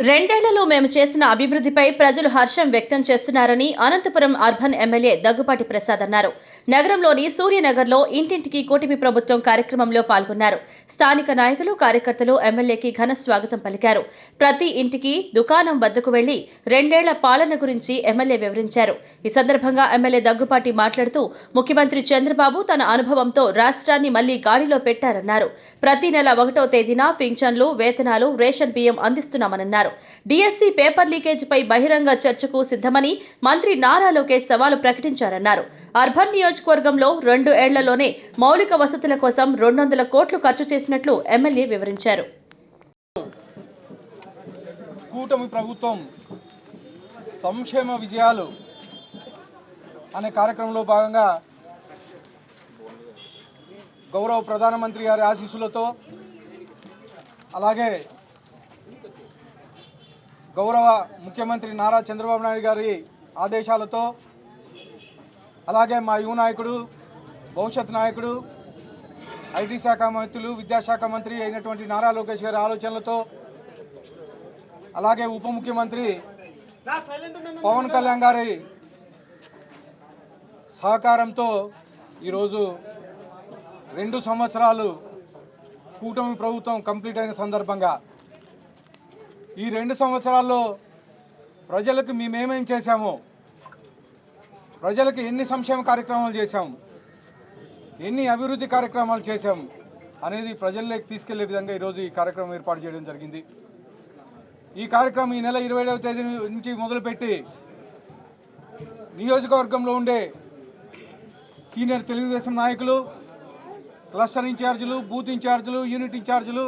రెండేళ్లలో మేము చేసిన అభివృద్ధిపై ప్రజలు హర్షం వ్యక్తం చేస్తున్నారని అనంతపురం అర్బన్ ఎమ్మెల్యే దగ్గుపాటి ప్రసాద్ అన్నారు. నగరంలోని సూర్యనగర్లో ఇంటింటికి కూటమి ప్రభుత్వం కార్యక్రమంలో పాల్గొన్నారు. స్థానిక నాయకులు, కార్యకర్తలు ఎమ్మెల్యేకి ఘన స్వాగతం పలికారు. ప్రతి ఇంటికి, దుకాణం వద్దకు వెళ్లి రెండేళ్ల పాలన గురించి ఎమ్మెల్యే వివరించారు. ఈ సందర్భంగా ఎమ్మెల్యే దగ్గుపాటి మాట్లాడుతూ ముఖ్యమంత్రి చంద్రబాబు తన అనుభవంతో రాష్ట్రాన్ని మళ్లీ గాడిలో పెట్టారన్నారు. ప్రతి నెల 1వ తేదీన పింఛన్లు, వేతనాలు, రేషన్ బియ్యం అందిస్తున్నామన్నారు. డిఎస్సి పేపర్ లీకేజీపై బహిరంగ చర్చకు సిద్ధమని మంత్రి నారా లోకేష్ సవాలు ప్రకటించారన్నారు. అర్బన్ నియోజకవర్గంలో 2 ఏళ్లలోనే మౌలిక వసతుల కోసం 200 కోట్లు ఖర్చు చేసినట్లు ఎమ్మెల్యే వివరించారు. కూటమి ప్రభుత్వం సంక్షేమ విజయాలు అనే కార్యక్రమంలో భాగంగా గౌరవ ప్రధానమంత్రి గారి ఆశీస్సులతో, అలాగే గౌరవ ముఖ్యమంత్రి నారా చంద్రబాబు నాయుడు గారి ఆదేశాలతో, అలాగే మా యువ నాయకుడు, భవిష్యత్ నాయకుడు, ఐటీ శాఖ మంత్రులు, విద్యాశాఖ మంత్రి అయినటువంటి నారా లోకేష్ గారి ఆలోచనలతో, అలాగే ఉప ముఖ్యమంత్రి పవన్ కళ్యాణ్ గారి సహకారంతో ఈరోజు 2 సంవత్సరాలు కూటమి ప్రభుత్వం కంప్లీట్ అయిన సందర్భంగా ఈ 2 సంవత్సరాల్లో ప్రజలకు మేమేమేం చేశామో, ప్రజలకు ఎన్ని సంక్షేమ కార్యక్రమాలు చేశాము, ఎన్ని అభివృద్ధి కార్యక్రమాలు చేశాము అనేది ప్రజల్లోకి తీసుకెళ్లే విధంగా ఈరోజు ఈ కార్యక్రమం ఏర్పాటు చేయడం జరిగింది. ఈ కార్యక్రమం ఈ నెల 27వ తేదీ నుంచి మొదలుపెట్టి నియోజకవర్గంలో ఉండే సీనియర్ తెలుగుదేశం నాయకులు, క్లస్టర్ ఇన్ఛార్జీలు, బూత్ ఇన్ఛార్జీలు, యూనిట్ ఇన్ఛార్జీలు,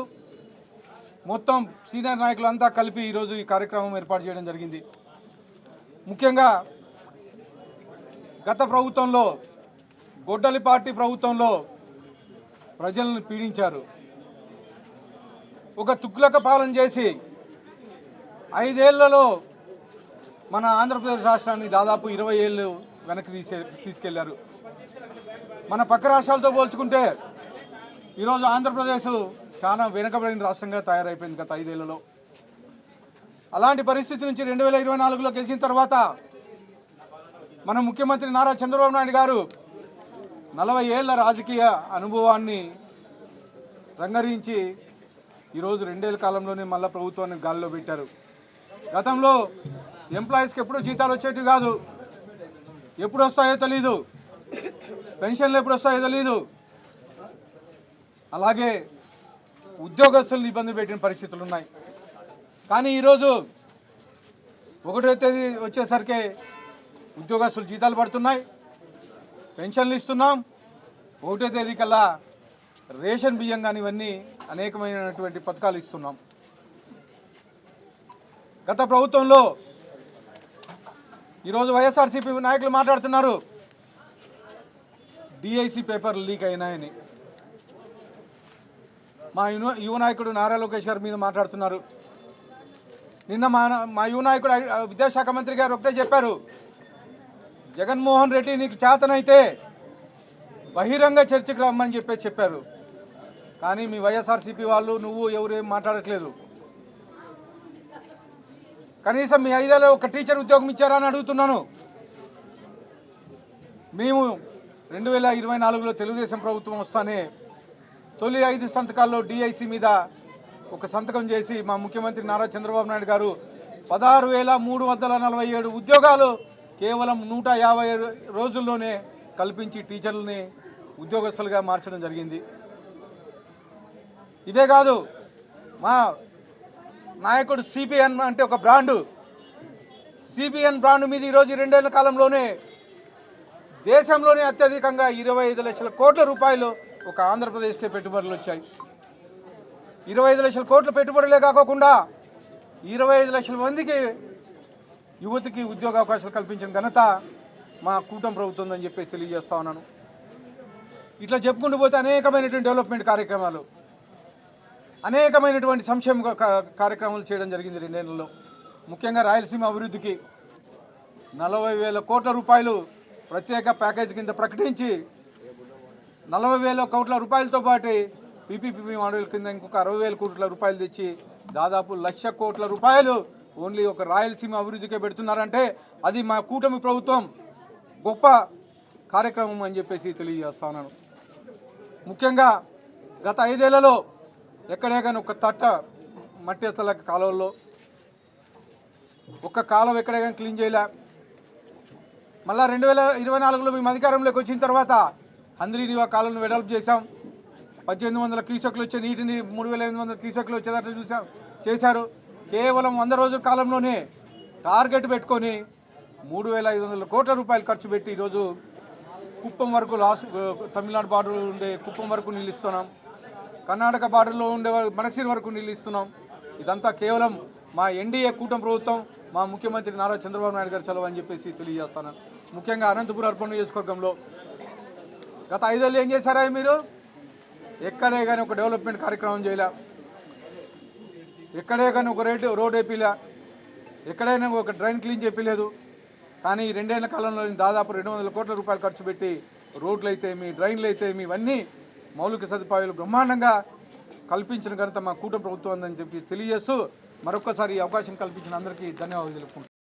మొత్తం సీనియర్ నాయకులు అంతా కలిపి ఈరోజు ఈ కార్యక్రమం ఏర్పాటు చేయడం జరిగింది. ముఖ్యంగా గత ప్రభుత్వంలో, గొడ్డలి పార్టీ ప్రభుత్వంలో ప్రజలను పీడించారు. ఒక తుగ్లక పాలన చేసి 5 ఏళ్లలో మన ఆంధ్రప్రదేశ్ రాష్ట్రాన్ని దాదాపు 20 ఏళ్ళు వెనక్కి తీసుకెళ్లారు. మన పక్క రాష్ట్రాలతో పోల్చుకుంటే ఈరోజు ఆంధ్రప్రదేశ్ చాలా వెనుకబడిన రాష్ట్రంగా తయారైపోయింది గత 5 ఏళ్లలో. అలాంటి పరిస్థితి నుంచి 2024లో గెలిచిన తర్వాత మన ముఖ్యమంత్రి నారా చంద్రబాబు నాయుడు గారు 40 ఏళ్ల రాజకీయ అనుభవాన్ని రంగరించి ఈరోజు 2 ఏళ్ల కాలంలోనే మళ్ళీ ప్రభుత్వాన్ని గాలిలో పెట్టారు. గతంలో ఎంప్లాయీస్కి ఎప్పుడు జీతాలు వచ్చేటివి కాదు, ఎప్పుడు వస్తాయో తెలీదు, పెన్షన్లు ఎప్పుడు వస్తాయో తెలీదు, అలాగే ఉద్యోగస్తులను ఇబ్బంది పెట్టిన పరిస్థితులు ఉన్నాయి. కానీ ఈరోజు 1వ తేదీ వచ్చేసరికి ఉద్యోగస్తులు జీతాలు పడుతున్నాయి, పెన్షన్లు ఇస్తున్నాం, 1వ తేదీ కల్లా రేషన్ బియ్యం కానీ ఇవన్నీ అనేకమైనటువంటి పథకాలు ఇస్తున్నాం. గత ప్రభుత్వంలో ఈరోజు వైఎస్ఆర్సీపీ నాయకులు మాట్లాడుతున్నారు డిఐసి పేపర్ లీక్ అయినాయని. మా యువ నాయకుడు నారా లోకేష్ గారి మీద మాట్లాడుతున్నారు. నిన్న మా యువ నాయకుడు విద్యాశాఖ మంత్రి గారు ఒకటే చెప్పారు, జగన్మోహన్ రెడ్డి నీకు చేతనైతే బహిరంగ చర్చకు రమ్మని చెప్పారు. కానీ మీ వైఎస్ఆర్సీపీ వాళ్ళు, నువ్వు ఎవరేం మాట్లాడట్లేదు. కనీసం మీ 5 ఏళ్ళలో ఒక టీచర్ ఉద్యోగం ఇచ్చారా అని అడుగుతున్నాను. మేము 2024లో తెలుగుదేశం ప్రభుత్వం వస్తానే తొలి 5 సంతకాల్లో డిఐసి మీద ఒక సంతకం చేసి మా ముఖ్యమంత్రి నారా చంద్రబాబు నాయుడు గారు 16,347 ఉద్యోగాలు కేవలం 150 రోజుల్లోనే కల్పించి టీచర్లని ఉద్యోగస్తులుగా మార్చడం జరిగింది. ఇదే కాదు, మా నాయకుడు సిబిఎన్ అంటే ఒక బ్రాండు, సిబిఎన్ బ్రాండ్ మీద ఈరోజు 2 ఏళ్ల కాలంలోనే దేశంలోనే అత్యధికంగా 25 లక్షల కోట్ల రూపాయలు ఒక ఆంధ్రప్రదేశ్కే పెట్టుబడులు వచ్చాయి. 25 లక్షల కోట్ల పెట్టుబడులే కాకుండా 25 లక్షల మందికి యువతికి ఉద్యోగ అవకాశాలు కల్పించిన ఘనత మా కూటమి ప్రభుత్వం అని చెప్పేసి తెలియజేస్తా ఉన్నాను. ఇట్లా చెప్పుకుంటూ పోతే అనేకమైనటువంటి డెవలప్మెంట్ కార్యక్రమాలు, అనేకమైనటువంటి సంక్షేమ కార్యక్రమాలు చేయడం జరిగింది 2 ఏళ్లలో. ముఖ్యంగా రాయలసీమ అభివృద్ధికి 40,000 కోట్ల రూపాయలు ప్రత్యేక ప్యాకేజ్ కింద ప్రకటించి 40,000 కోట్ల రూపాయలతో పాటు పీపీపీ మోడల్ కింద ఇంకొక 60,000 కోట్ల రూపాయలు తెచ్చి దాదాపు 1,00,000 కోట్ల రూపాయలు ఓన్లీ ఒక రాయలసీమ అభివృద్ధికే పెడుతున్నారంటే అది మా కూటమి ప్రభుత్వం గొప్ప కార్యక్రమం అని చెప్పేసి తెలియజేస్తా ఉన్నాను. ముఖ్యంగా గత 5 ఏళ్లలో ఎక్కడేగాని ఒక తట్ట మట్టి ఎత్తల కాలువల్లో ఒక్క కాలువ ఎక్కడేగాని క్లీన్ చేయలే. మళ్ళీ 2024లో మేము అధికారంలోకి వచ్చిన తర్వాత హంద్రీనివా కాలువను వెడల్పు చేశాం. 1800 క్యూసెక్లు వచ్చే నీటిని 3500 క్యూసెక్లు వచ్చేటట్లు చేశారు. కేవలం 100 రోజుల కాలంలోనే టార్గెట్ పెట్టుకొని 3500 కోట్ల రూపాయలు ఖర్చు పెట్టి ఈరోజు కుప్పం వరకు తమిళనాడు బార్డర్ ఉండే కుప్పం వరకు నీళ్ళు ఇస్తున్నాం. కర్ణాటక బార్డర్లో ఉండే మనసీర్ వరకు నీళ్ళు ఇస్తున్నాం. ఇదంతా కేవలం మా ఎన్డీఏ కూటమి ప్రభుత్వం, మా ముఖ్యమంత్రి నారా చంద్రబాబు నాయుడు గారు చలవ అని చెప్పేసి తెలియజేస్తాను. ముఖ్యంగా అనంతపురం అర్బన్ నియోజకవర్గంలో గత 5 ఏళ్ళు ఏం చేశారా మీరు? ఎక్కడే కానీ ఒక డెవలప్మెంట్ కార్యక్రమం చేయలే, ఎక్కడే కానీ ఒక రోడ్ వేపిలే, ఎక్కడైనా ఒక డ్రైన్ క్లీన్ చేయలేదు. కానీ ఈ 2 ఏళ్ల కాలంలో దాదాపు 200 కోట్ల రూపాయలు ఖర్చు పెట్టి రోడ్లు అయితే మీ డ్రైన్లు అయితే ఇవన్నీ మౌలిక సదుపాయాలు బ్రహ్మాండంగా కల్పించిన ఘనత మా కూటమి ప్రభుత్వం అని చెప్పి తెలియజేస్తూ మరొకసారి ఈ అవకాశం కల్పించిన అందరికీ ధన్యవాదాలు తెలుపుకుంటున్నాను.